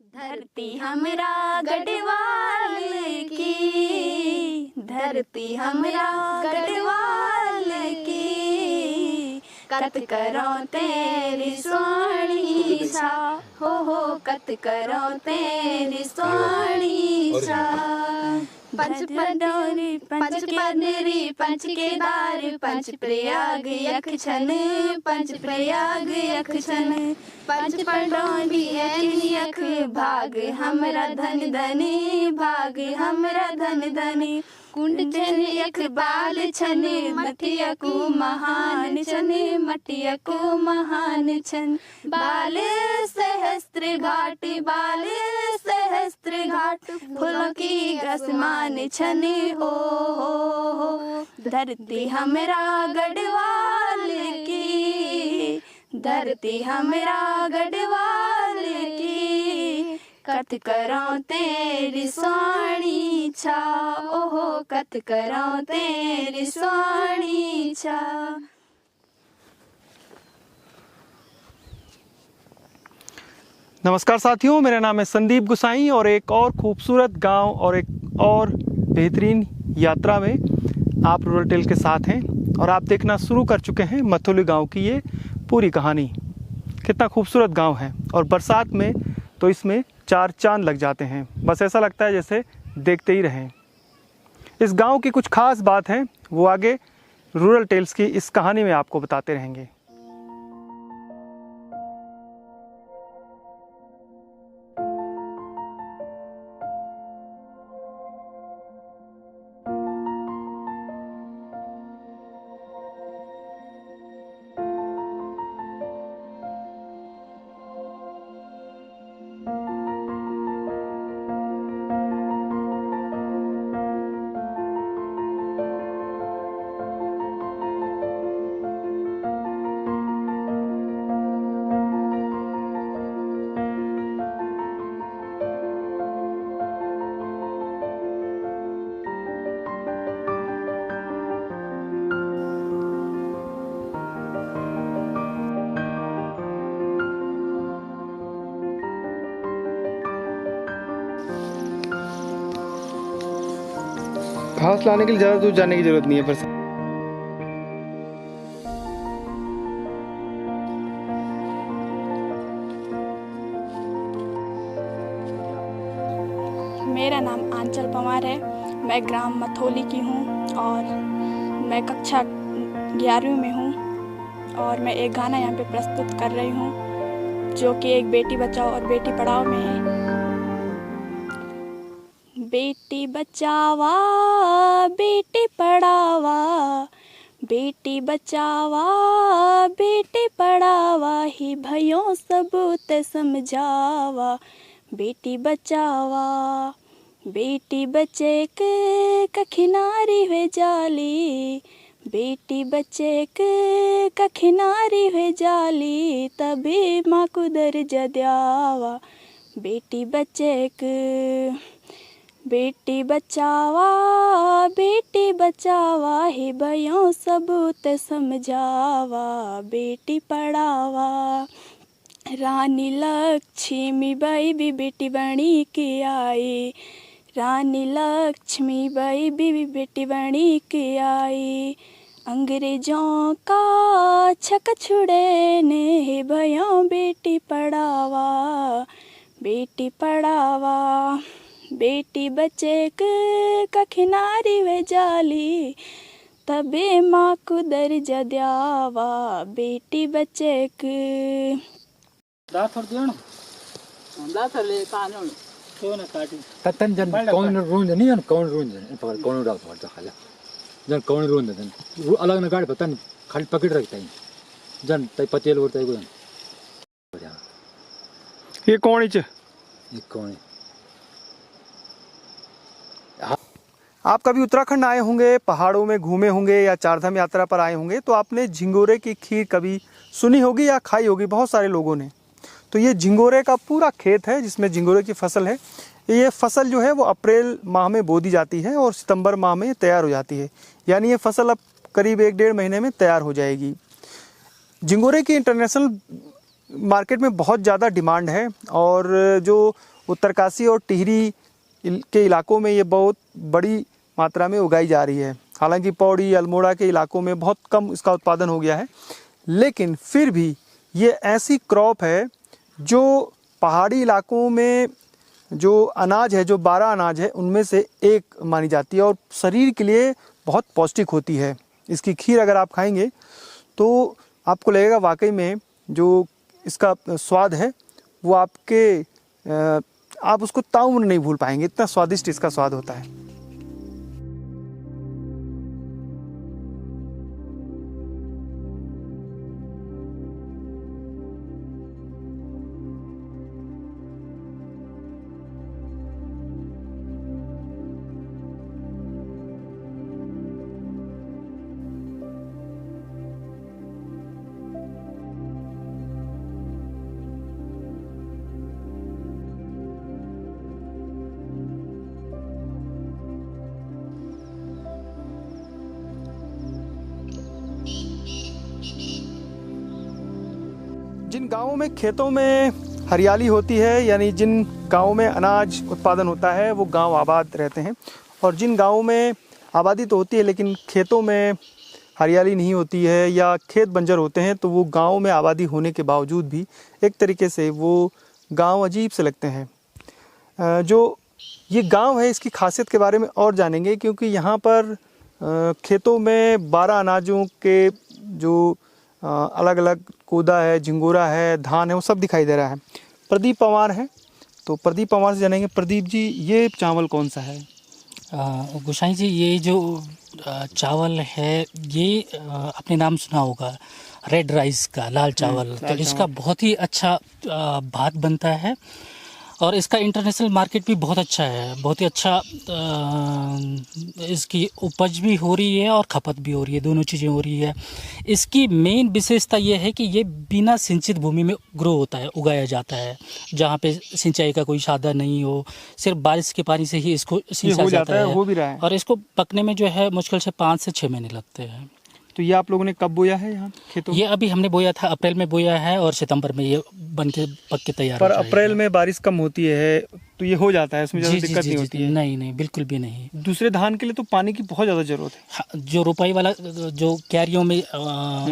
धरती हमरा गढ़वाल की, धरती हमरा गढ़वाल की, कत करो तेरी सोहनी सा, हो कत करो तेरी सोहनी सा। पंच पडोरी पंच केदारी पंच केदार पंच प्रयाग यख छन, पंच प्रयाग यख छन। पंच पडोरी यख भाग हमरा धन धनी, भाग हमरा धन धनी। कुंड छन यख बाल छन, मटिया को महान छन, मटिया को महान छन। बाल सहस्त्र घाट, बाल सहस्त्र घाट, फूलों की आसमान छन हो। धरती हमरा गढ़वाल की, धरती हमरा गढ़वाल की, कत करो तेरी सोहनी छा, ओहो कत करो तेरी सोहनी छा। नमस्कार साथियों, मेरा नाम है संदीप गुसाई और एक और खूबसूरत गांव और एक और बेहतरीन यात्रा में आप रूरल टेल के साथ हैं और आप देखना शुरू कर चुके हैं मथोली गांव की ये पूरी कहानी। कितना खूबसूरत गांव है और बरसात में तो इसमें चार चांद लग जाते हैं, बस ऐसा लगता है जैसे देखते ही रहें। इस गांव की कुछ खास बात है, वो आगे रूरल टेल्स की इस कहानी में आपको बताते रहेंगे। घास लाने के लिए ज़्यादा दूर जाने की जरूरत नहीं है। पर मेरा नाम आंचल पवार है, मैं ग्राम मथोली की हूँ और मैं कक्षा 11वीं में हूँ और मैं एक गाना यहाँ पे प्रस्तुत कर रही हूँ जो कि एक बेटी बचाओ और बेटी पढ़ाओ में है। बेटी बचावा बेटी पढ़ावा, बेटी बचावा बेटी पढ़ावा, ही भइयों सबूत समझावा। बेटी बचावा बेटी बचे के कखिनारी हुए जाली, बेटी बचे के कखिनारी हुए जाली, तभी माँ को दर्जा द्यावा। बेटी बचे के बेटी बचावा बेटी बचावा, ही भइयों सबूत समझावा। बेटी पढ़ावा रानी लक्ष्मी बाई भी बेटी बनी के आई, रानी लक्ष्मी बाई भी बेटी बनी के आई। अंग्रेजों का छक छुड़े ने भइयों बेटी पढ़ावा, बेटी पढ़ावा। बेटी बचे के कखिनारी वे जाली, तबे माँ को दर्जा द्यावा। बेटी बचे के दाथर देणो दाथर ले कानो क्यों ना काटी कतन जन कौन रूंद नहीं है, कौन रूंद है पकड़ कौन उड़ा पकड़ खाला जन कौन रूंद है जन अलग न गाड़ी पतन खाली पकड़ रखता है जन तय पतेल उड़ता है कोई। ये कौन है? ये कौन है? आप कभी उत्तराखंड आए होंगे, पहाड़ों में घूमे होंगे या चारधाम यात्रा पर आए होंगे तो आपने झिंगोरे की खीर कभी सुनी होगी या खाई होगी बहुत सारे लोगों ने। तो ये झिंगोरे का पूरा खेत है जिसमें झिंगोरे की फसल है। ये फसल जो है वो अप्रैल माह में बो दी जाती है और सितंबर माह में तैयार हो जाती है, यानी ये फसल अब करीब 1-1.5 महीने में तैयार हो जाएगी। झिंगोरे की इंटरनेशनल मार्केट में बहुत ज़्यादा डिमांड है और जो उत्तरकाशी और टिहरी के इलाकों में ये बहुत बड़ी मात्रा में उगाई जा रही है। हालांकि पौड़ी अल्मोड़ा के इलाकों में बहुत कम इसका उत्पादन हो गया है, लेकिन फिर भी ये ऐसी क्रॉप है जो पहाड़ी इलाकों में जो अनाज है, जो 12 अनाज है, उनमें से एक मानी जाती है और शरीर के लिए बहुत पौष्टिक होती है। इसकी खीर अगर आप खाएंगे तो आपको लगेगा वाकई में जो इसका स्वाद है वो आप उसको ताउम्र नहीं भूल पाएंगे, इतना स्वादिष्ट इसका स्वाद होता है। जिन गांवों में खेतों में हरियाली होती है, यानी जिन गांवों में अनाज उत्पादन होता है, वो गांव आबाद रहते हैं। और जिन गांवों में आबादी तो होती है लेकिन खेतों में हरियाली नहीं होती है या खेत बंजर होते हैं, तो वो गांव में आबादी होने के बावजूद भी एक तरीके से वो गांव अजीब से लगते हैं। जो ये गांव है, इसकी खासियत के बारे में और जानेंगे, क्योंकि यहाँ पर खेतों में 12 अनाजों के जो अलग अलग कोदा है, झिंगोरा है, धान है, वो सब दिखाई दे रहा है। प्रदीप पंवार है, तो प्रदीप पंवार से जानेंगे। प्रदीप जी, ये चावल कौन सा है? गोसाई जी, ये जो चावल है ये आपने नाम सुना होगा, रेड राइस का, लाल चावल। तो इसका बहुत ही अच्छा भात बनता है और इसका इंटरनेशनल मार्केट भी बहुत अच्छा है, बहुत ही अच्छा इसकी उपज भी हो रही है और खपत भी हो रही है, दोनों चीज़ें हो रही है। इसकी मेन विशेषता ये है कि ये बिना सिंचित भूमि में ग्रो होता है, उगाया जाता है, जहाँ पे सिंचाई का कोई साधन नहीं हो, सिर्फ बारिश के पानी से ही इसको सिंचा जाता है। हो भी रहा है। और इसको पकने में जो है मुश्किल से 5 से 6 महीने लगते हैं। तो ये आप लोगों ने कब बोया है यहाँ खेतों? ये अभी हमने बोया था, अप्रैल में बोया है और सितंबर में ये बन के पक के तैयार पर हो जाएगा। अप्रैल में बारिश कम होती है तो ये हो जाता है, इसमें ज़्यादा जी जी दिक्कत जी नहीं जी, होती है? नहीं नहीं, बिल्कुल भी नहीं। दूसरे धान के लिए तो पानी की बहुत ज़्यादा ज़रूरत है। हाँ, जो रोपाई वाला जो क्यारियों में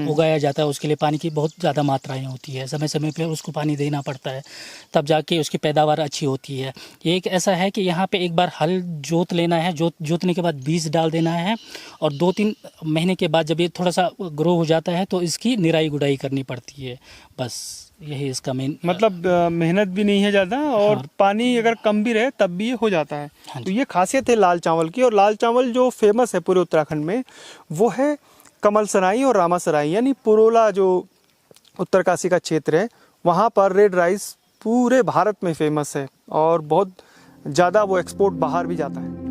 उगाया जाता है उसके लिए पानी की बहुत ज़्यादा मात्राएं होती है, समय समय पे उसको पानी देना पड़ता है, तब जाके उसकी पैदावार अच्छी होती है। ये एक ऐसा है कि यहाँ पे एक बार हल जोत लेना है, जोतने के बाद बीज डाल देना है और 2-3 महीने के बाद जब ये थोड़ा सा ग्रो हो जाता है तो इसकी निराई गुड़ाई करनी पड़ती है, बस यही इसका मेन। मतलब मेहनत भी नहीं है ज़्यादा और हाँ। पानी अगर कम भी रहे तब भी ये हो जाता है। हाँ तो ये खासियत है लाल चावल की। और लाल चावल जो फेमस है पूरे उत्तराखंड में वो है कमल सराई और रामा सराई, यानी पुरोला जो उत्तरकाशी का क्षेत्र है, वहाँ पर रेड राइस पूरे भारत में फेमस है और बहुत ज़्यादा वो एक्सपोर्ट बाहर भी जाता है।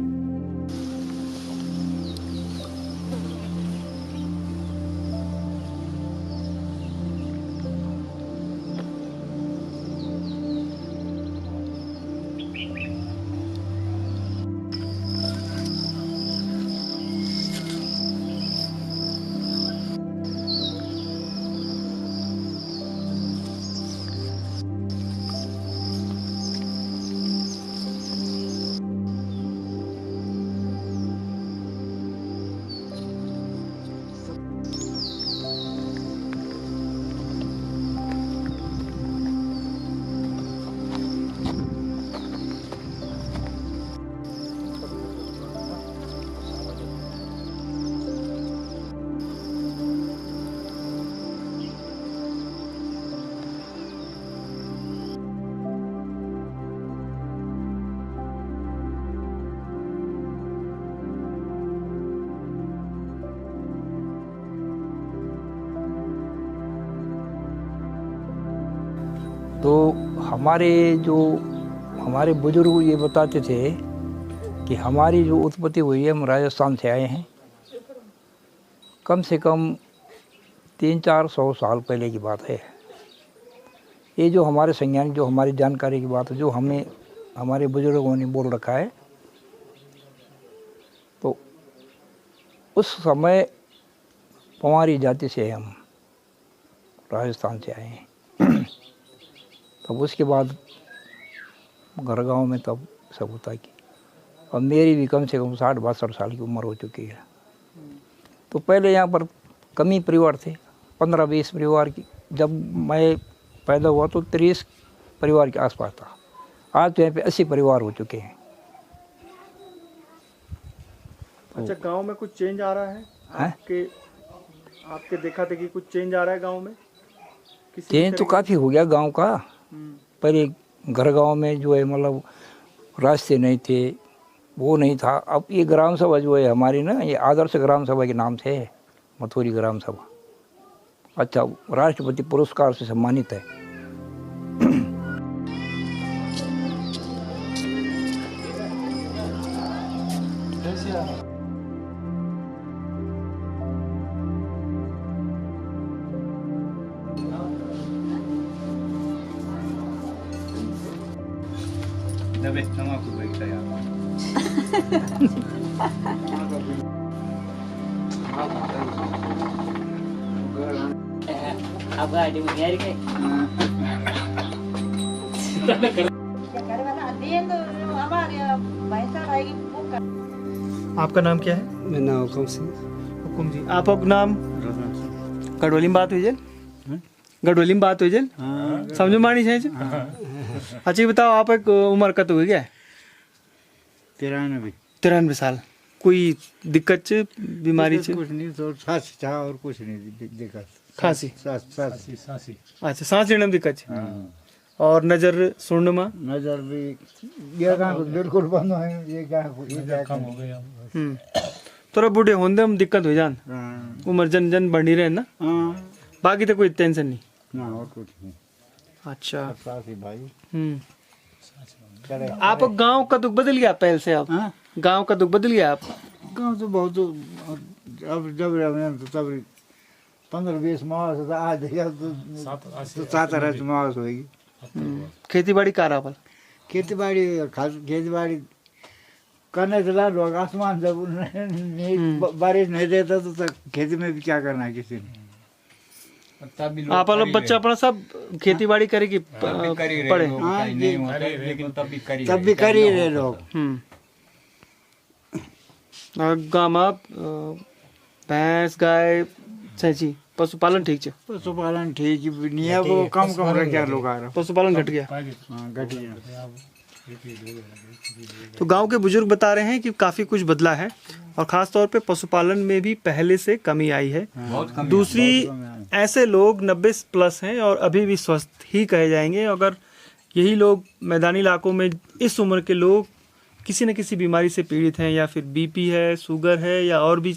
तो हमारे बुजुर्ग ये बताते थे कि हमारी जो उत्पत्ति हुई है, हम राजस्थान से आए हैं, कम से कम 300-400 साल पहले की बात है। ये जो हमारे संज्ञान, जो हमारी जानकारी की बात है, जो हमें हमारे बुजुर्गों ने बोल रखा है, तो उस समय पंवारी जाति से हम राजस्थान से आए हैं। तब उसके बाद घर गांव में तब सब होता कि और मेरी भी कम से कम 60-62 साल की उम्र हो चुकी है। तो पहले यहाँ पर कम ही परिवार थे, 15-20 परिवार की। जब मैं पैदा हुआ तो 30 परिवार के आसपास था। आज तो यहाँ पे 80 परिवार हो चुके हैं। अच्छा, गांव में कुछ चेंज आ रहा है? आपके देखा थे कि कुछ चेंज आ रहा है गांव में? चेंज तो काफ़ी हो गया गांव का। पहले घर गांव में जो है मतलब रास्ते नहीं थे, वो नहीं था। अब ये ग्राम सभा जो है हमारी ना, ये आदर्श ग्राम सभा के नाम से है, मथुरी ग्राम सभा। अच्छा, राष्ट्रपति पुरस्कार से सम्मानित है। अब गाड़ी में गैर के आपका नाम क्या है? मेरा नाम हुकुम सिंह। हुकुम जी, आपका नाम? गढ़वाली में बात हुई जल? गढ़वाली में बात हुई जल? समझो मानी है। अच्छा, बताओ आप एक उम्र कत हुई क्या? 93 साल। कोई दिक्कत बीमारी? कुछ नहीं, तो सांस था और कुछ नहीं दिक्कत। खांसी? सांसी। अच्छा, सांस लेने में दिक्कत है। और नजर सुनने में? नजर भी ये बिल्कुल बंद है, ये कम हो गया। थोड़ा बूढ़े होने में दिक्कत हो जान, उम्र जन जन बढ़ी रहे ना। बाकी तो कोई टेंशन नहीं ना, और कुछ नहीं। अच्छा भाई, आप गांव का दुख बदल गया पहले से? आप गांव का दुख बदल गया? आप गाँव तो बहुत, अब जब रहे तो तब 15-20 माह से आज तो 7 माह होगी। खेती बाड़ी कर रहा? खेती बाड़ी करने से लाभ होगा। आसमान जब बारिश नहीं देता तो खेती में भी क्या करना है किसी ने। आप लोग बच्चा अपना सब खेती बाड़ी करेगी पड़े? तब भी कर ही रहे लोग। गाँव में भैंस गाय सही पशुपालन ठीक है? पशुपालन ठीक नहीं है, वो कम रखा लोग आ रहा। पशुपालन घट गया? घट गया। तो गांव के बुजुर्ग बता रहे हैं कि काफ़ी कुछ बदला है और ख़ास तौर पे पशुपालन में भी पहले से कमी आई है। दूसरी, ऐसे लोग 90 प्लस हैं और अभी भी स्वस्थ ही कहे जाएंगे। अगर यही लोग मैदानी इलाकों में, इस उम्र के लोग किसी न किसी बीमारी से पीड़ित हैं, या फिर बीपी है, शुगर है, या और भी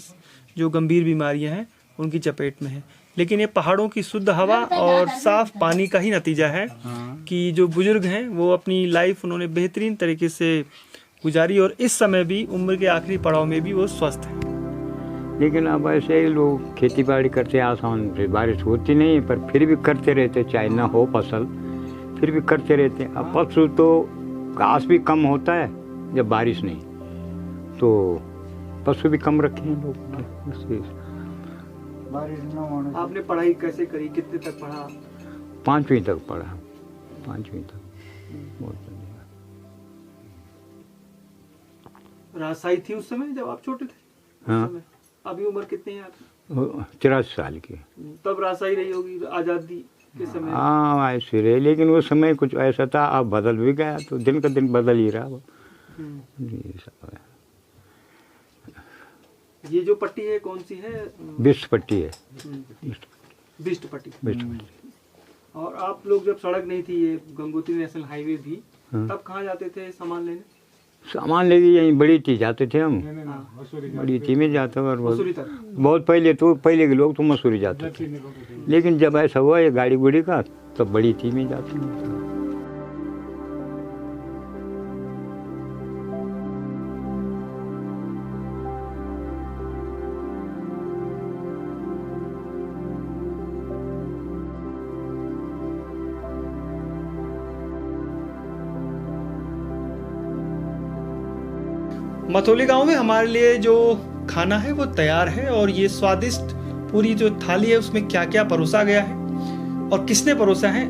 जो गंभीर बीमारियां हैं, उनकी चपेट में है। लेकिन ये पहाड़ों की शुद्ध हवा और साफ पानी का ही नतीजा है कि जो बुजुर्ग हैं वो अपनी लाइफ उन्होंने बेहतरीन तरीके से गुजारी और इस समय भी उम्र के आखिरी पड़ाव में भी वो स्वस्थ हैं। लेकिन अब ऐसे ही लोग खेती बाड़ी करते, आसान से बारिश होती नहीं पर फिर भी करते रहते, चाहे ना हो फसल फिर भी करते रहते। अब पशु तो घास भी कम होता है जब बारिश नहीं, तो पशु भी कम रखे हैं लोग। आपने पढ़ाई कैसे करी? कितने तक पढ़ा? 5वीं तक पढ़ा, 5वीं तक। बहुत बढ़िया। राजशाही थी उस समय जब आप छोटे थे? हाँ। अभी उम्र कितनी है आपकी? 83 साल की। तब राजशाही रही होगी आज़ादी के समय? हाँ, ऐसे रहे, लेकिन वो समय कुछ ऐसा था। अब बदल भी गया, तो दिन का दिन बदल ही रहा वो। ये सब है। ये जो पट्टी है कौन सी है? बिस्ट पट्टी है। बिस्ट पट्टी। और आप लोग जब सड़क नहीं थी, ये गंगोत्री नेशनल हाईवे भी, तब कहाँ जाते थे सामान लेने? सामान लेके यहीं बड़ी टी जाते थे हम। बड़ी टी में जाते और बहुत पहले के लोग तो मसूरी जाते थे, लेकिन जब ऐसा हुआ ये गाड़ी गुड़ी का, तब बड़ी टी में जाते हैं। मथोली गांव में हमारे लिए जो खाना है वो तैयार है और ये स्वादिष्ट पूरी जो थाली है उसमें क्या क्या परोसा गया है और किसने परोसा है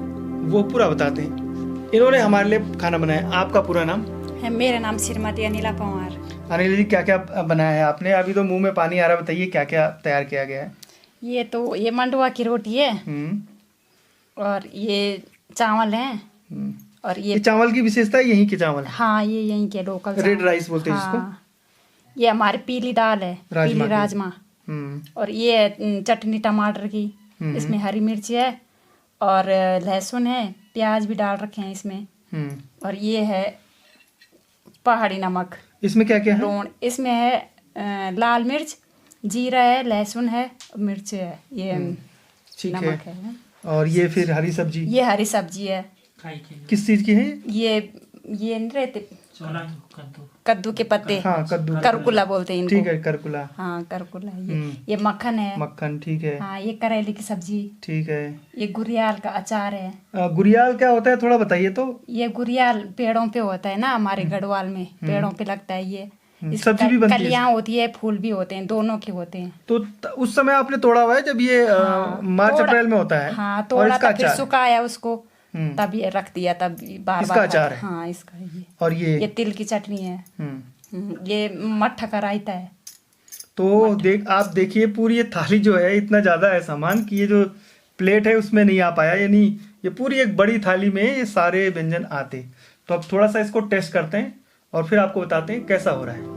वो पूरा बताते हैं। इन्होंने हमारे लिए खाना बनाया। आपका पूरा नाम? है मेरा नाम श्रीमती अनिला पंवार। अनिल जी, क्या क्या बनाया है आपने? अभी तो मुंह में पानी आ रहा है, बताइए क्या क्या तैयार किया गया है। ये मंडुआ की रोटी है और ये चावल है और ये चावल की विशेषता है यहीं के चावल? हाँ, ये यहीं के लोकल रेड राइस बोलते हैं इसको। ये हमारी पीली दाल है, पीली राजमा। और ये चटनी टमाटर की, इसमें हरी मिर्च है और लहसुन है, प्याज भी डाल रखे हैं इसमें। और ये है पहाड़ी नमक। इसमें क्या क्या है? लूण इसमें है, लाल मिर्च, जीरा है, लहसुन है, मिर्च है, ये नमक है। और ये फिर हरी सब्जी? ये हरी सब्जी है। किस चीज की है? ये नहीं रहते कद्दू के पत्ते। हाँ, कद्दू, करकुला बोलते हैं इनको। ठीक है, करकुला। हाँ, करकुला। ये मक्खन है। मक्खन, ठीक है। हाँ, ये करेले की सब्जी, ठीक है। ये गुरियाल का अचार है। गुरियाल क्या होता है, थोड़ा बताइए तो। ये गुरियाल पेड़ों पे होता है ना, हमारे गढ़वाल में पेड़ों पे लगता है ये। सब्जी भी बनती है? कलियां होती है, फूल भी होते हैं, दोनों के होते हैं। तो उस समय आपने तोड़ा हुआ है जब ये मार्च अप्रैल में होता है? हाँ, तोड़ा था, फिर सुखाया उसको, तब ये रख दिया, तब बार इसका अचार है? हाँ, इसका ये। और ये तिल की चटनी है। ये मट्ठा का रायता है। तो आप देखिए, पूरी ये थाली जो है, इतना ज़्यादा है सामान कि ये जो प्लेट है उसमें नहीं आ पाया, यानी ये पूरी एक बड़ी थाली में ये सारे व्यंजन आते। तो अब थोड़ा सा इसको टेस्ट करते हैं और फिर आपको बताते हैं कैसा हो रहा है।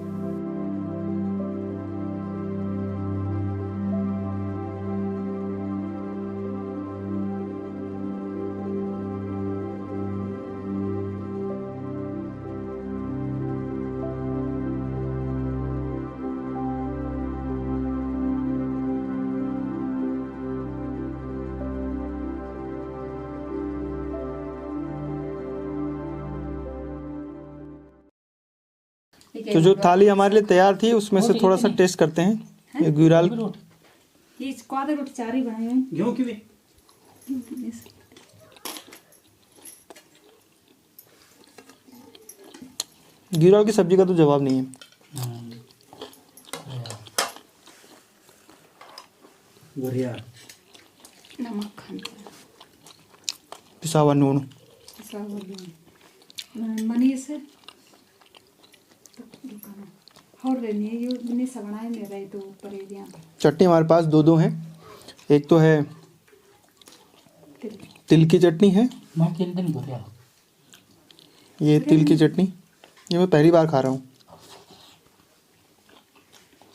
तो जो थाली हमारे लिए तैयार थी उसमें से थोड़ा सा टेस्ट करते हैं। ये गुरियाल ये क्वादर रोटी चार ही बनाई हैं गेहूं की भी। गुरियाल की सब्जी का तो जवाब नहीं है। गुरियाल, नमक, पिसा हुआ नून, मनीष है चटनी हमारे पास दो हैं। एक तो है तिल की चटनी है, ये तिल की चटनी, ये मैं पहली बार खा रहा हूँ।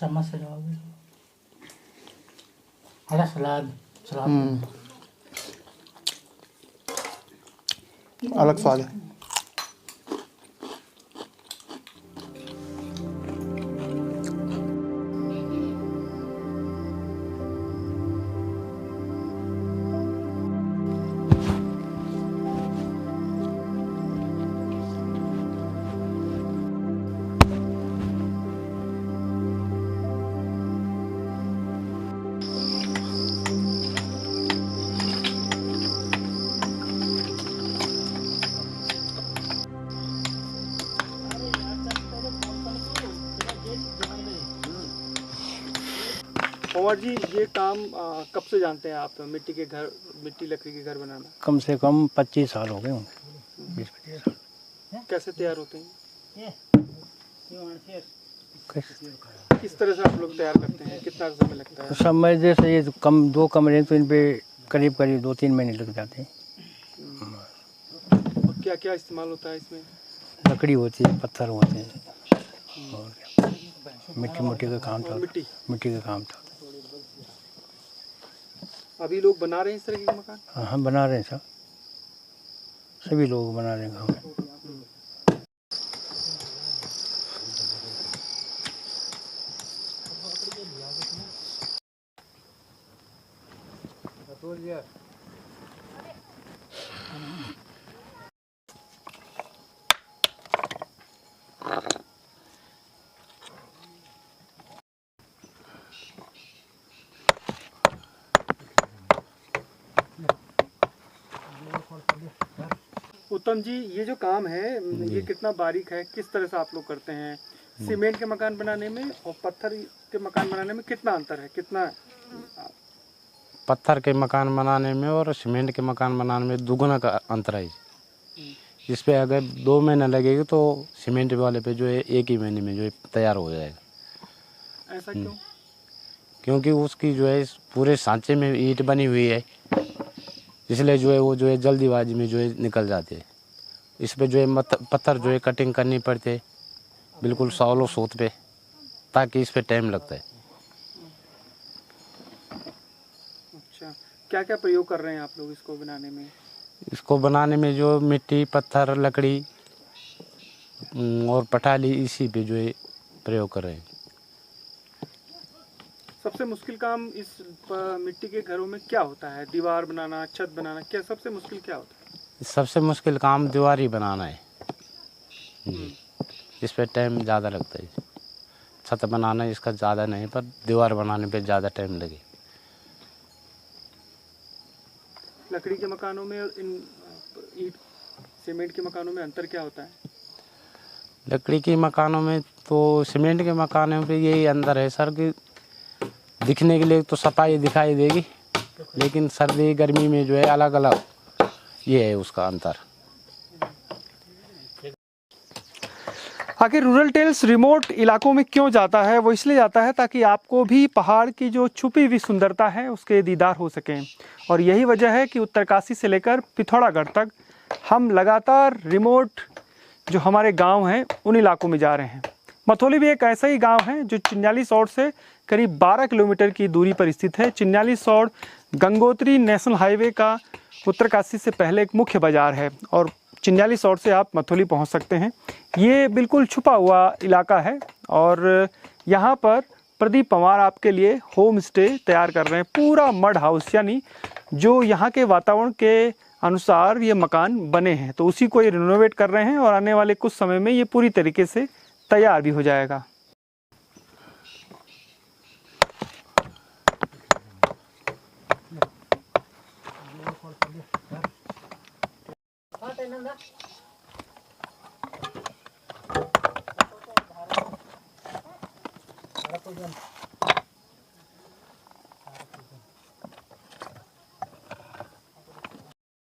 चम्मच से जाओगे। हरा सलाद अलग स्वाद है। पवार जी, ये काम कब से जानते हैं आप, मिट्टी लकड़ी के घर बनाना? कम से कम 25 साल हो गए होंगे, 20-25 साल। कैसे तैयार होते हैं? किस तरह से आप लोग तैयार करते हैं? कितना समय लगता है? समय जैसे ये 2 कमरे तो इन पे करीब 2-3 महीने लग जाते हैं। और क्या क्या इस्तेमाल होता है इसमें? लकड़ी होती है, पत्थर होते हैं और मिट्टी का काम था। मिट्टी का काम था। अभी लोग बना रहे हैं इस तरह के मकान? हाँ, हम बना रहे हैं सब, सभी लोग बना रहे हैं गाँव में। उत्तम जी, ये जो काम है ये कितना बारीक है, किस तरह से आप लोग करते हैं? सीमेंट के मकान बनाने में और पत्थर के मकान बनाने में कितना अंतर है? कितना? पत्थर के मकान बनाने में और सीमेंट के मकान बनाने में दुगुना का अंतर है। इस पे अगर 2 महीना लगेगा तो सीमेंट वाले पे जो है 1 ही महीने में जो है तैयार हो जाएगा। ऐसा क्यों? क्योंकि उसकी जो है पूरे सांचे में ईंट बनी हुई है, इसलिए जो है वो जो है जल्दीबाजी में जो है निकल जाते हैं। इस पे जो है पत्थर जो है कटिंग करनी पड़ती है बिल्कुल सौलो सूत पे, ताकि इस पे टाइम लगता है। अच्छा, क्या क्या प्रयोग कर रहे हैं आप लोग इसको बनाने में? इसको बनाने में जो मिट्टी, पत्थर, लकड़ी और पटाली, इसी पे जो है प्रयोग कर रहे हैं। सबसे मुश्किल काम इस मिट्टी के घरों में क्या होता है? दीवार बनाना, छत बनाना, क्या सबसे मुश्किल क्या होता है? सबसे मुश्किल काम दीवार ही बनाना है जी। इस पे टाइम ज़्यादा लगता है। छत बनाना इसका ज़्यादा नहीं, पर दीवार बनाने पे ज़्यादा टाइम लगे। लकड़ी के मकानों में और इन ईंट सीमेंट के मकानों में अंतर क्या होता है? लकड़ी के मकानों में तो सीमेंट के मकानों पे यही अंदर है सर कि दिखने के लिए तो सफाई दिखाई देगी, लेकिन सर्दी गर्मी में जो है अलग अलग ये है उसका अंतर। आखिर रूरल टेल्स रिमोट इलाकों में क्यों जाता है? वो इसलिए जाता है ताकि आपको भी पहाड़ की जो छुपी हुई सुंदरता है उसके दीदार हो सकें। और यही वजह है कि उत्तरकाशी से लेकर पिथौरागढ़ तक हम लगातार रिमोट जो हमारे गांव हैं उन इलाकों में जा रहे हैं। मथौली भी एक ऐसा ही गांव है जो चिन्यालीसौड़ से करीब 12 किलोमीटर की दूरी पर स्थित है। चिन्यालीसौड़ गंगोत्री नेशनल हाईवे का उत्तरकाशी से पहले एक मुख्य बाजार है और चिन्यालीसौड़ से आप मथौली पहुंच सकते हैं। ये बिल्कुल छुपा हुआ इलाका है और यहाँ पर प्रदीप पंवार आपके लिए होम स्टे तैयार कर रहे हैं। पूरा मड हाउस, यानी जो यहाँ के वातावरण के अनुसार ये मकान बने हैं, तो उसी को ये रिनोवेट कर रहे हैं और आने वाले कुछ समय में ये पूरी तरीके से तैयार भी हो जाएगा।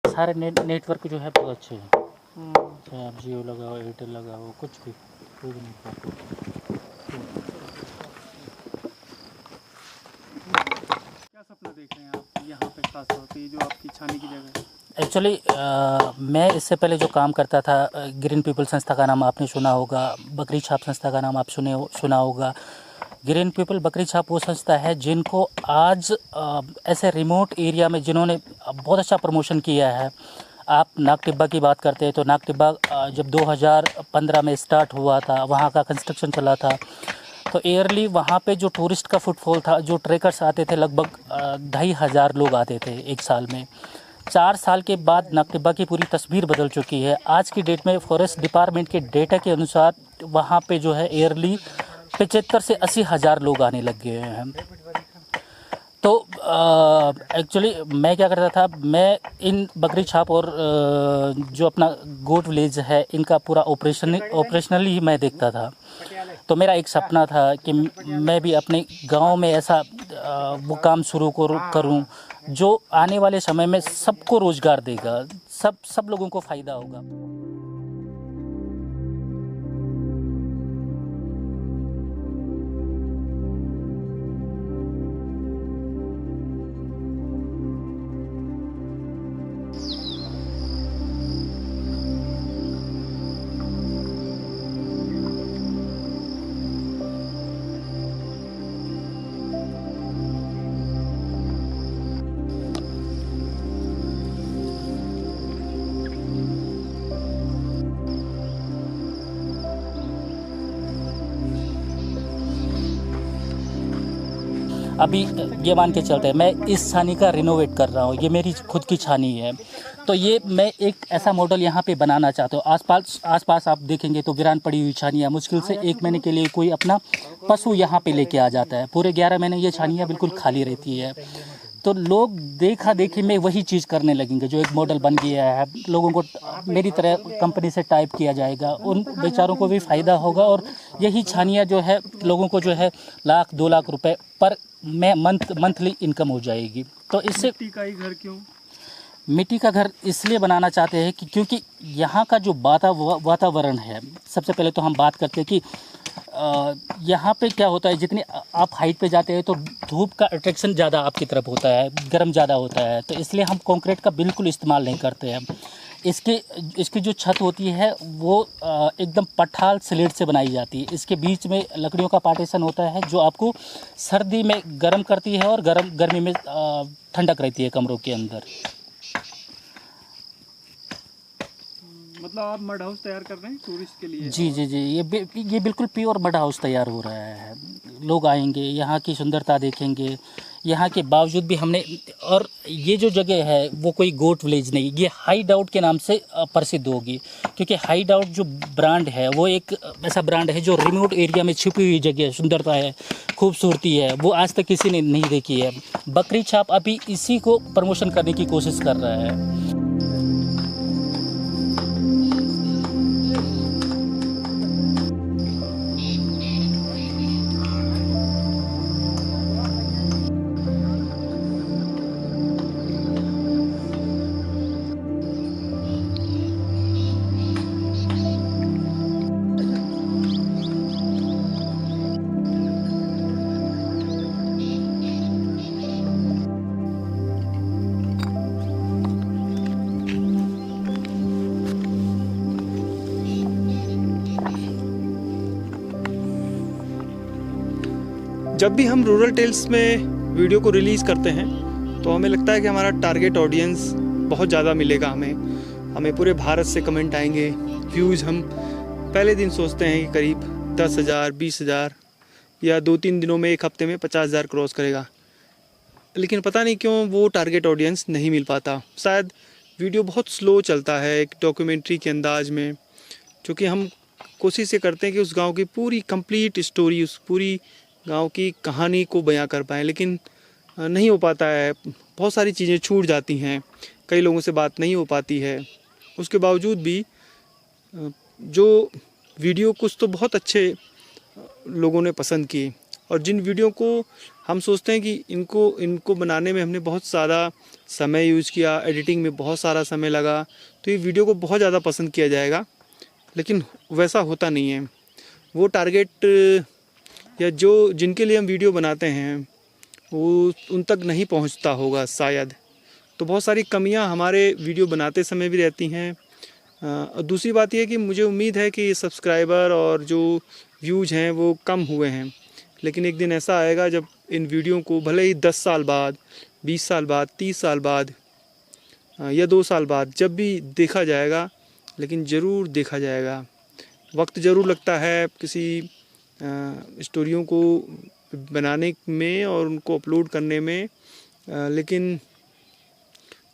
सारे नेटवर्क जो है बहुत अच्छे हैं, चाहे आप जियो लगाओ, एयरटेल लगाओ, कुछ भी, कोई भी नेटवर्क। क्या सपना देख रहे हैं आप यहाँ पे, खास तौर पे जो आपकी छानी की जगह है? एक्चुअली मैं इससे पहले जो काम करता था, ग्रीन पीपल संस्था का नाम आपने सुना होगा, बकरी छाप संस्था का नाम आप सुना होगा। ग्रीन पीपल बकरी छाप वो संस्था है जिनको आज ऐसे रिमोट एरिया में जिन्होंने बहुत अच्छा प्रमोशन किया है। आप नाग टिब्बा की बात करते हैं तो नाग टिब्बा जब 2015 में स्टार्ट हुआ था, वहाँ का कंस्ट्रक्शन चला था, तो ईयरली वहाँ पे जो टूरिस्ट का फुटफॉल था, जो ट्रेकर्स आते थे, लगभग 2500 लोग आते थे एक साल में। 4 साल के बाद नाग टिब्बा की पूरी तस्वीर बदल चुकी है। आज की डेट में फॉरेस्ट डिपार्टमेंट के डेटा के अनुसार वहाँ पे जो है ईयरली 75 से 80 हज़ार लोग आने लग गए हैं। तो एक्चुअली मैं क्या करता था, मैं इन बकरी छाप और जो अपना गोट विलेज है, इनका पूरा ऑपरेशनली ही मैं देखता था। तो मेरा एक सपना था कि मैं भी अपने गांव में ऐसा वो काम शुरू करूं जो आने वाले समय में सबको रोज़गार देगा, सब लोगों को फ़ायदा होगा। अभी ये मान के चलते हैं, मैं इस छानी का रिनोवेट कर रहा हूँ, ये मेरी खुद की छानी है। तो ये मैं एक ऐसा मॉडल यहाँ पे बनाना चाहता हूँ। आसपास आप देखेंगे तो वीरान पड़ी हुई छानियाँ, मुश्किल से 1 महीने के लिए कोई अपना पशु यहाँ पे लेके आ जाता है। पूरे 11 महीने ये छानियाँ बिल्कुल खाली रहती है। तो लोग देखा देखी में वही चीज़ करने लगेंगे। जो एक मॉडल बन गया है, लोगों को मेरी तरह कंपनी से टाइप किया जाएगा, उन बेचारों को भी फ़ायदा होगा। और यही छानियाँ जो है लोगों को जो है 1-2 लाख रुपए पर मंथली इनकम हो जाएगी। तो इससे मिट्टी का ही घर क्यों? मिट्टी का घर इसलिए बनाना चाहते हैं कि क्योंकि यहाँ का जो वातावरण है, सबसे पहले तो हम बात करते हैं कि यहाँ पे क्या होता है, जितनी आप हाइट पे जाते हैं तो धूप का अट्रैक्शन ज़्यादा आपकी तरफ होता है, गर्म ज़्यादा होता है, तो इसलिए हम कंक्रीट का बिल्कुल इस्तेमाल नहीं करते हैं। इसकी जो छत होती है वो एकदम पठाल स्लेट से बनाई जाती है। इसके बीच में लकड़ियों का पार्टीशन होता है जो आपको सर्दी में गर्म करती है और गर्मी में ठंडक रहती है कमरों के अंदर। मतलब आप मड हाउस तैयार कर रहे हैं टूरिस्ट के लिए? जी जी जी, ये बिल्कुल प्योर मड हाउस तैयार हो रहा है। लोग आएंगे, यहाँ की सुंदरता देखेंगे, यहाँ के बावजूद भी हमने, और ये जो जगह है वो कोई गोट विलेज नहीं, ये हाइड आउट के नाम से प्रसिद्ध होगी, क्योंकि हाइड आउट जो ब्रांड है वो एक ऐसा ब्रांड है जो रिमोट एरिया में छुपी हुई जगह सुंदरता है, खूबसूरती है, वो आज तक किसी ने नहीं देखी है। बकरी छाप अभी इसी को प्रमोशन करने की कोशिश कर रहा है। जब भी हम रूरल टेल्स में वीडियो को रिलीज़ करते हैं तो हमें लगता है कि हमारा टारगेट ऑडियंस बहुत ज़्यादा मिलेगा। हमें पूरे भारत से कमेंट आएंगे, व्यूज़ हम पहले दिन सोचते हैं कि करीब 10,000 20,000 या 2-3 दिनों में, एक हफ्ते में 50,000 क्रॉस करेगा। लेकिन पता नहीं क्यों वो टारगेट ऑडियंस नहीं मिल पाता। शायद वीडियो बहुत स्लो चलता है एक डॉक्यूमेंट्री के अंदाज में, क्योंकि हम कोशिश ये करते हैं कि उस गाँव की पूरी कंप्लीट स्टोरी, उस पूरी गांव की कहानी को बयां कर पाएँ, लेकिन नहीं हो पाता है। बहुत सारी चीज़ें छूट जाती हैं, कई लोगों से बात नहीं हो पाती है। उसके बावजूद भी जो वीडियो कुछ तो बहुत अच्छे लोगों ने पसंद किए, और जिन वीडियो को हम सोचते हैं कि इनको बनाने में हमने बहुत ज़्यादा समय यूज़ किया, एडिटिंग में बहुत सारा समय लगा, तो ये वीडियो को बहुत ज़्यादा पसंद किया जाएगा, लेकिन वैसा होता नहीं है। वो टारगेट या जो जिनके लिए हम वीडियो बनाते हैं वो उन तक नहीं पहुंचता होगा शायद। तो बहुत सारी कमियां हमारे वीडियो बनाते समय भी रहती हैं। दूसरी बात यह है कि मुझे उम्मीद है कि सब्सक्राइबर और जो व्यूज़ हैं वो कम हुए हैं, लेकिन एक दिन ऐसा आएगा जब इन वीडियो को भले ही 10 साल बाद, 20 साल बाद, 30 साल बाद या 2 साल बाद जब भी देखा जाएगा, लेकिन ज़रूर देखा जाएगा। वक्त ज़रूर लगता है किसी स्टोरियों को बनाने में और उनको अपलोड करने में, लेकिन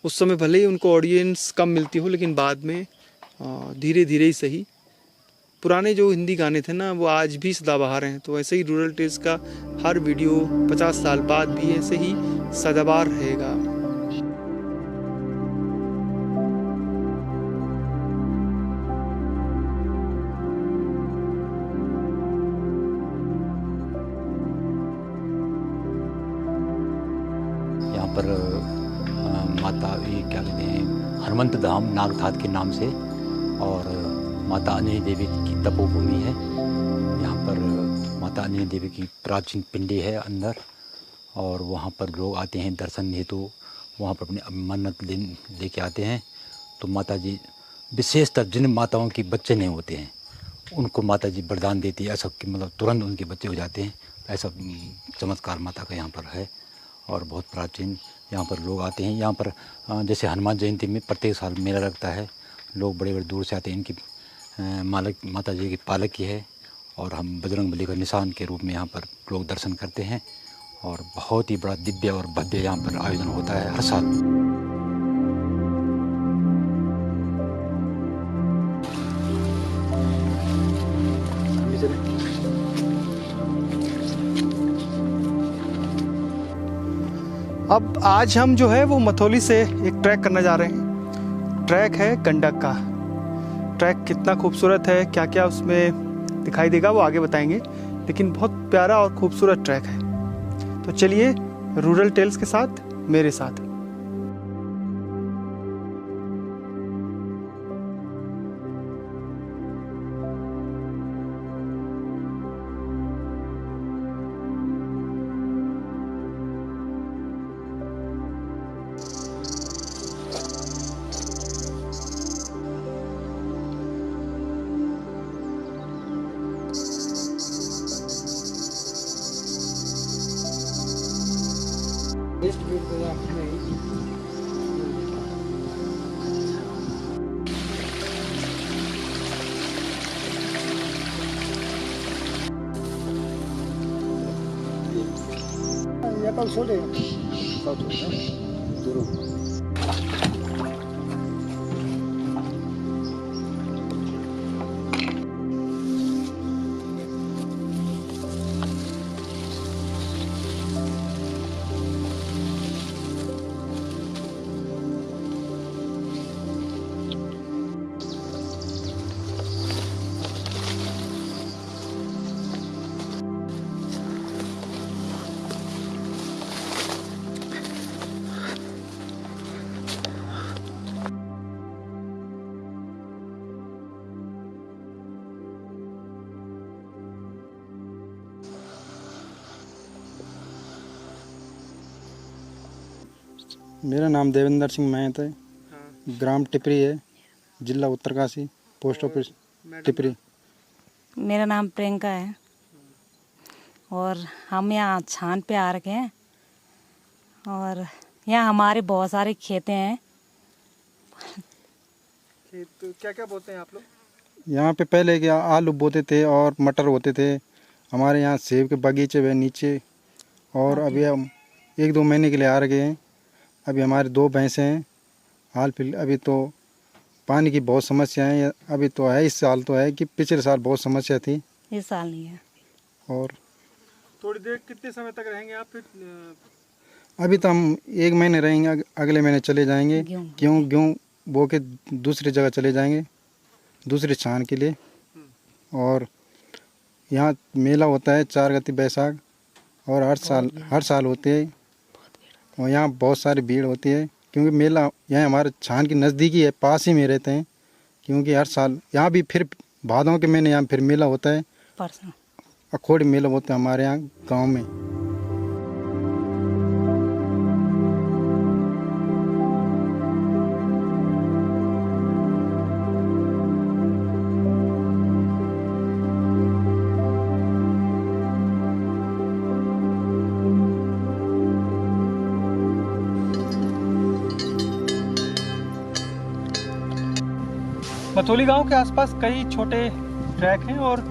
उस समय भले ही उनको ऑडियंस कम मिलती हो, लेकिन बाद में धीरे धीरे ही सही। पुराने जो हिंदी गाने थे ना वो आज भी सदाबहार हैं, तो ऐसे ही रूरल टेल्स का हर वीडियो 50 साल बाद भी ऐसे ही सदाबहार रहेगा। पर माता ये क्या कहते हैं, हनुमंत धाम नागधात के नाम से, और माता अंजनी देवी की तपोभूमि है। यहाँ पर माता अंजनी देवी की प्राचीन पिंडी है अंदर, और वहाँ पर लोग आते हैं दर्शन हेतु, वहाँ पर अपनी मन्नत लेके आते हैं। तो माता जी विशेषतर जिन माताओं की बच्चे नहीं होते हैं उनको माता जी वरदान देती है, ऐसा कि मतलब तुरंत उनके बच्चे हो जाते हैं। ऐसा चमत्कार माता का यहाँ पर है, और बहुत प्राचीन यहाँ पर लोग आते हैं। यहाँ पर जैसे हनुमान जयंती में प्रत्येक साल मेला लगता है, लोग बड़े बड़े दूर से आते हैं। इनकी माता जी की पालकी है, और हम बजरंगबली का निशान के रूप में यहाँ पर लोग दर्शन करते हैं, और बहुत ही बड़ा दिव्य और भव्य यहाँ पर आयोजन होता है हर साल। अब आज हम जो है वो मथौली से एक ट्रैक करने जा रहे हैं। ट्रैक है गंडक का। ट्रैक कितना खूबसूरत है, क्या क्या उसमें दिखाई देगा वो आगे बताएंगे, लेकिन बहुत प्यारा और खूबसूरत ट्रैक है। तो चलिए रूरल टेल्स के साथ मेरे साथ। कल सोले साउथ में जरूर मेरा नाम देवेंद्र सिंह महत है। ग्राम टिपरी है, जिला उत्तरकाशी, पोस्ट ऑफिस टिपरी। मेरा नाम प्रियंका है और हम यहाँ छान पे आ रखे हैं और यहाँ हमारे बहुत सारे खेते हैं। खेत क्या क्या बोते हैं आप लोग? यहाँ पे पहले क्या आलू बोते थे और मटर होते थे। हमारे यहाँ सेब के बगीचे हुए नीचे, और अभी हम 1-2 महीने के लिए आ रखे हैं। अभी हमारे 2 भैंसें हैं। हाल फिलहाल अभी तो पानी की बहुत समस्या है। अभी तो है, इस साल तो है कि पिछले साल बहुत समस्या थी, इस साल नहीं है। और थोड़ी देर कितने समय तक रहेंगे आप फिर? अभी तो हम 1 महीने रहेंगे, अगले महीने चले जाएंगे। गेहूँ बो के दूसरी जगह चले जाएंगे, दूसरे छान के लिए। और यहाँ मेला होता है 4 गति बैसाख, और हर साल होते हैं। और यहाँ बहुत सारी भीड़ होती है क्योंकि मेला यहाँ हमारे छान की नज़दीकी है, पास ही में रहते हैं। क्योंकि हर साल यहाँ भी फिर भादों के महीने यहाँ फिर मेला होता है, अखोड़ी मेला होता है हमारे यहाँ गांव में। मथोली गांव के आसपास कई छोटे ट्रैक हैं और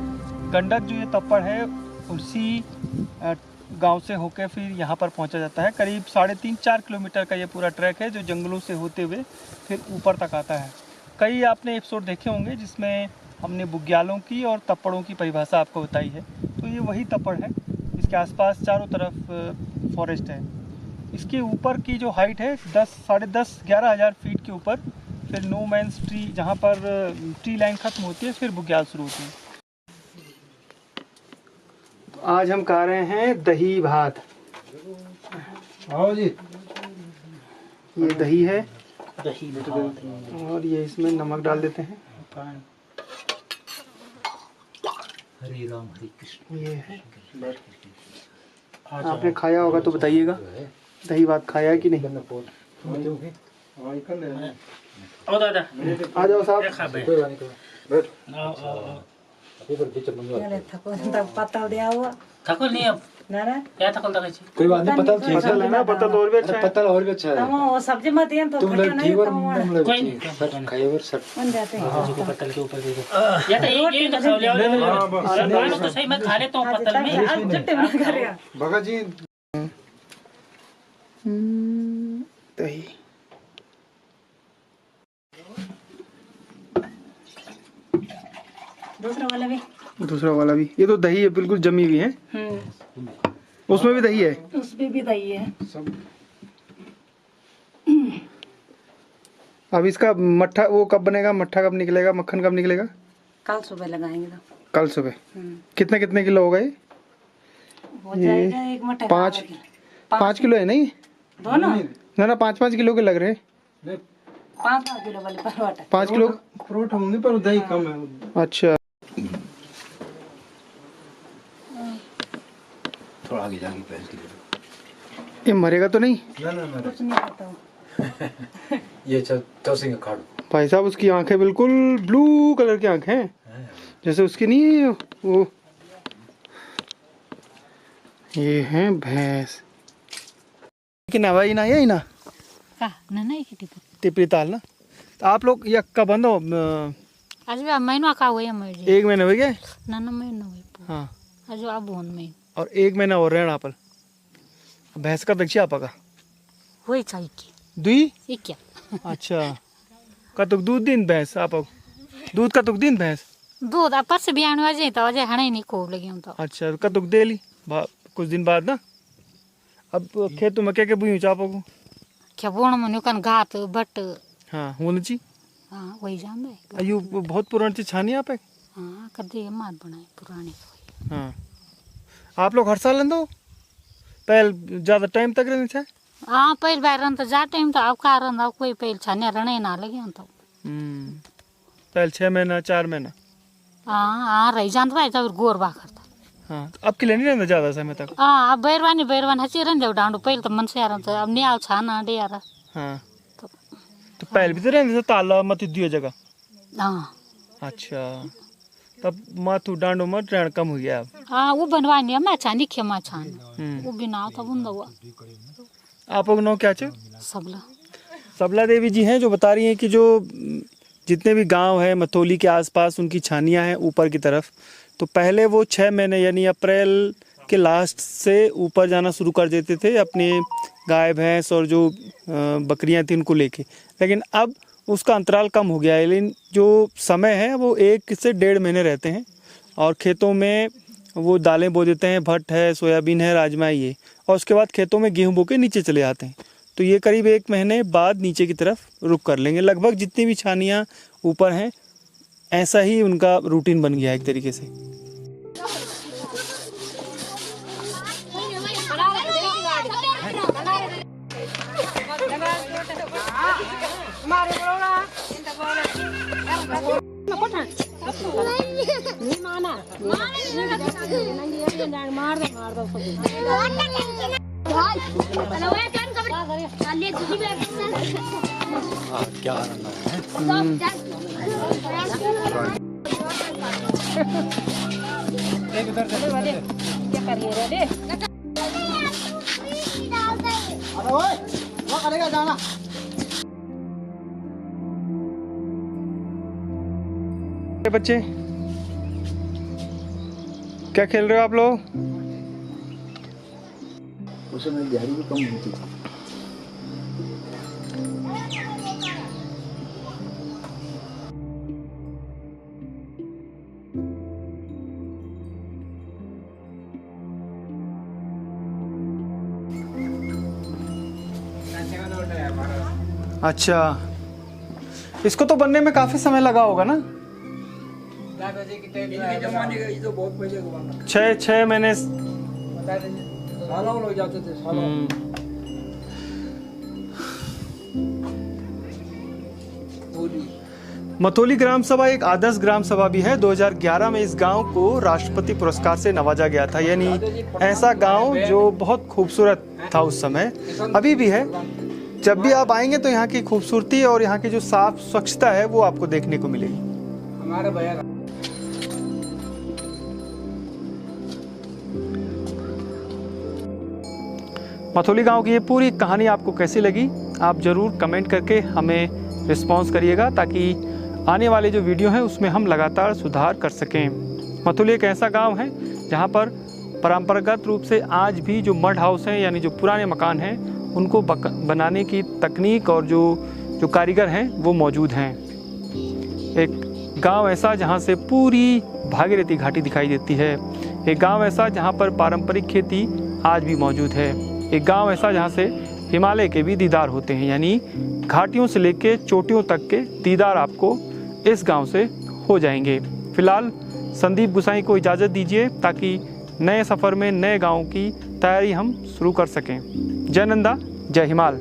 गंडक जो ये तप्पड़ है उसी गांव से होकर फिर यहाँ पर पहुँचा जाता है। करीब 3.5-4 किलोमीटर का ये पूरा ट्रैक है जो जंगलों से होते हुए फिर ऊपर तक आता है। कई आपने एपिसोड देखे होंगे जिसमें हमने बुग्यालों की और तप्पड़ों की परिभाषा आपको बताई है। तो ये वही तप्पड़ है, इसके आसपास चारों तरफ फॉरेस्ट है। इसके ऊपर की जो हाइट है 10-11 हज़ार फीट के ऊपर फिर नो मैंस ट्री, जहाँ पर ट्री लाइन खत्म होती है फिर बुग्याल शुरू होती है। तो आज हम खा रहे हैं दही भात। आओ जी, ये दही है, दही और ये इसमें नमक डाल देते हैं। हरे राम हरे कृष्ण। ये है, आपने खाया होगा तो बताइएगा, दही भात खाया है कि नहीं? ओ दादा आ जाओ साहब। पत्ता दिया हुआ थकल नहीं अब क्या थकल तक है? कोई बात नहीं, पता लेना, पता तो और भी अच्छा है। पता और भी अच्छा है। वो सब्जी मत दिया तो तुम लोग ठीक हो, तुम लोग कोई सर खाइए और सर बन जाते हैं। सब्जी को पत्तल के ऊपर दे दो या तो ये खा ले तो सही, मैं खा लेता हूँ पत्तल में। आज जट्टे बना कर रहा भगत जी दही दूसरा वाला भी, ये तो दही है बिल्कुल जमी हुई है। उसमें भी दही है, उसमें भी दही है। अब इसका मट्ठा वो कब बनेगा? मट्ठा कब निकलेगा? मक्खन कब निकलेगा? कल सुबह लगाएंगे तो। कल सुबह। कितने कितने किलो हो गए? हो जाएगा एक मट्ठा। 5 किलो है नहीं? दोनों ना 5-5 किलो के लग रहे हैं। 5 किलो वाले परोठा। 5 किलो परोठा होंगे पर दही कम है। अच्छा, थोड़ा आगे जाके पहल के ये मरेगा तो नहीं? ना कुछ नहीं पता। ये चौसिंग खाड़ भाई साहब उसकी आंखें बिल्कुल ब्लू कलर की आंखें हैं, जैसे उसकी नहीं है वो। ये है भैंस कि नवाई ना यही ना का नहीं टिपरी ताल ना। तो आप लोग ये कब बंदो? आज भी महीना का हुए हम 1 महीने हो गए ना महीना हुए। हाँ, आज अब 1 महीना और 1 महीना और रहना पर भैंस का दक्षी आपका वही चाहिए की दुई ये क्या अच्छा कतुक दूध दिन भैंस आप दूध कतुक दिन भैंस दूध अब परस बिहान अजय तो अजय हणे नहीं खूब लगी तो अच्छा कतुक दे ली कुछ दिन बाद ना। अब खेतों में क्या बुई चापो को क्या बोण में नुकन घात बट हाँ होना चाहिए हाँ वही जान दे अयो बहुत पुरानी छानी आप हाँ कदे मात बनाए पुराने हाँ आप लोग हर साल लेंदो पहले ज़्यादा टाइम तक रहने छे हाँ पहले बार रन तो जा टाइम तो अब का रन अब कोई पहले छाने रणे ना लगे तो पहले 6 महीना 4 महीना हाँ रही जान भाई तब गोर बा करता हाँ तो अब के लिए नहीं रहना ज़्यादा समय तक हाँ अब बैरवान हंसी रन जाओ डांडू पहले तो मन से यार तो अब नहीं आओ छाना डे यार हाँ तो पहले भी तो रहने से ताला मत दियो जगह हाँ अच्छा तब माथू डांडो मत रहना कम हो गया अब हाँ वो बनवानी है मैं छानी खेमा छान वो बिना तब उन दवा आप लोग नो क्या चे सबला सबला देवी जी हैं जो बता रही हैं कि जो जितने भी गांव है मथोली के आसपास उनकी छानियां हैं ऊपर की तरफ तो पहले वो 6 महीने यानी अप्रैल के लास्ट से ऊपर जाना शुरू कर देते थे अपने गाय भैंस और जो बकरियां थी उनको लेके लेकिन अब उसका अंतराल कम हो गया है लेकिन जो समय है वो 1 से 1.5 महीने रहते हैं और खेतों में वो दालें बो देते हैं भट्ट है सोयाबीन है राजमा ये और उसके बाद खेतों में गेहूं बो के नीचे चले आते हैं तो ये करीब 1 महीने बाद नीचे की तरफ रुक कर लेंगे लगभग जितनी भी छानियाँ ऊपर हैं ऐसा ही उनका रूटीन बन गया है एक तरीके से। क्या जाना बच्चे क्या खेल रहे हो आप लोग? उसमें दिहाड़ी भी कम होती है। अच्छा इसको तो बनने में काफी समय लगा होगा ना? छह महीने सालों लग जाते थे सालों। मथोली ग्राम सभा एक आदर्श ग्राम सभा भी है। 2011 में इस गांव को राष्ट्रपति पुरस्कार से नवाजा गया था यानी ऐसा गांव जो बहुत खूबसूरत था उस समय अभी भी है। जब भी आप आएंगे तो यहाँ की खूबसूरती और यहाँ की जो साफ स्वच्छता है वो आपको देखने को मिलेगी। हमारे भैया मथोली गांव की ये पूरी कहानी आपको कैसी लगी आप ज़रूर कमेंट करके हमें रिस्पॉन्स करिएगा ताकि आने वाले जो वीडियो हैं उसमें हम लगातार सुधार कर सकें। मथोली एक ऐसा गांव है जहां पर परंपरागत रूप से आज भी जो मड हाउस हैं यानी जो पुराने मकान हैं उनको बनाने की तकनीक और जो कारीगर हैं वो मौजूद हैं। एक गांव ऐसा जहां से पूरी भागीरथी घाटी दिखाई देती है। एक गांव ऐसा जहां पर पारंपरिक खेती आज भी मौजूद है। एक गांव ऐसा जहां से हिमालय के भी दीदार होते हैं यानी घाटियों से लेके चोटियों तक के दीदार आपको इस गांव से हो जाएंगे। फिलहाल संदीप गुसाई को इजाज़त दीजिए ताकि नए सफ़र में नए गांव की तैयारी हम शुरू कर सकें। जय नंदा, जय हिमाल।